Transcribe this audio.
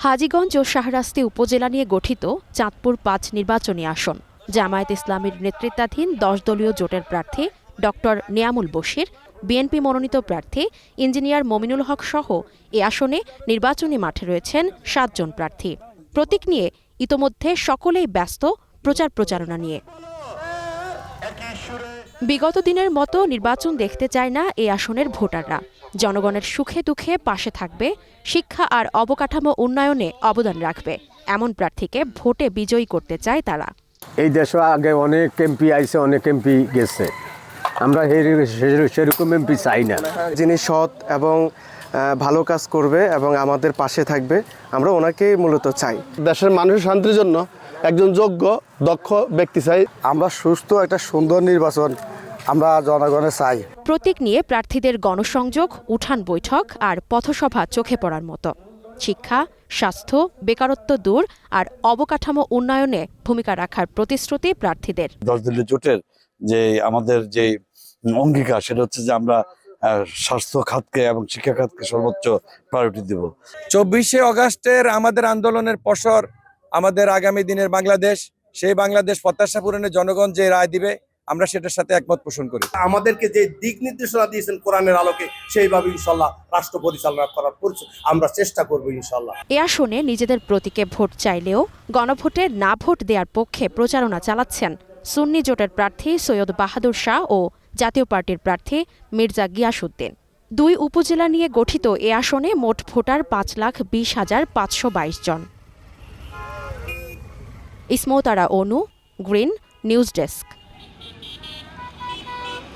হাজীগঞ্জ ও শাহরাস্তি উপজেলা নিয়ে গঠিত চাঁদপুর ৫ নির্বাচনী আসন। জামায়াত ইসলামীর নেতৃত্বাধীন ১০ দলীয় জোটের প্রার্থী ডক্টর নিয়ামুল বশির, বিএনপি মনোনীত প্রার্থী ইঞ্জিনিয়ার মমিনুল হক সহ এ আসনে নির্বাচনী মাঠে রয়েছেন ৭ জন প্রার্থী। প্রতীক নিয়ে ইতোমধ্যে সকলেই ব্যস্ত প্রচার প্রচারণা নিয়ে। বিগত দিনের মতো নির্বাচন দেখতে চায় না এই আসনের ভোটাররা। জনগণের সুখে দুঃখে পাশে থাকবে, শিক্ষা আর অবকাঠামো উন্নয়নে অবদান রাখবে এমন প্রার্থীকে ভোটে বিজয়ী করতে চায় তারা। এই দেশে আগে অনেক এমপি আইছে, অনেক এমপি গেছে, আমরা সেরকম এমপি চাই না। যিনি সৎ এবং ভালো কাজ করবে এবং আমাদের পাশে থাকবে, আমরা ওনাকেই মূলত চাই। দেশের মানুষের শান্তির জন্য একজন যোগ্য দক্ষ ব্যক্তি চাই। আমরা সুস্থ একটা সুন্দর নির্বাচন আমরা জনগণের চাই। প্রতীক নিয়ে প্রার্থীদের গণসংযোগ, উঠান বৈঠক আর পথসভা চোখে পড়ার মতো। শিক্ষা, স্বাস্থ্য, বেকারত্ব দূর আর অবকাঠামো উন্নয়নে ভূমিকা রাখার প্রতিশ্রুতি প্রার্থীদের। ১০ দলীয় জোটের যে আমাদের যে অঙ্গীকার, সেটা হচ্ছে যে আমরা স্বাস্থ্য খাতকে এবং শিক্ষা খাতকে সর্বোচ্চ প্রায়োরিটি দেব। ২৪শে অগাস্টের আমাদের আন্দোলনের পসর আমাদের আগামী দিনের বাংলাদেশ, সেই বাংলাদেশ প্রত্যাশা পূরণে জনগণ যে রায় দিবে আমরা সেটার সাথে একমত পোষণ করি। আমাদেরকে যে দিক নির্দেশনা দিয়েছেন কোরআনের আলোকে, সেইভাবে ইনশাল্লাহ রাষ্ট্র পরিচালনা করার আমরা চেষ্টা করব ইনশাল্লাহ। এ আসনে নিজেদের প্রতীকে ভোট চাইলেও গণভোটে না ভোট দেওয়ার পক্ষে প্রচারণা চালাচ্ছেন সুন্নি জোটের প্রার্থী সৈয়দ বাহাদুর শাহ ও জাতীয় পার্টির প্রার্থী মির্জা গিয়াসউদ্দিন। ২ উপজেলা নিয়ে গঠিত এ আসনে মোট ভোটার ৫,২০,৫২২ জন। ইসমতারা অনু, গ্রিন নিউজ ডেস্ক।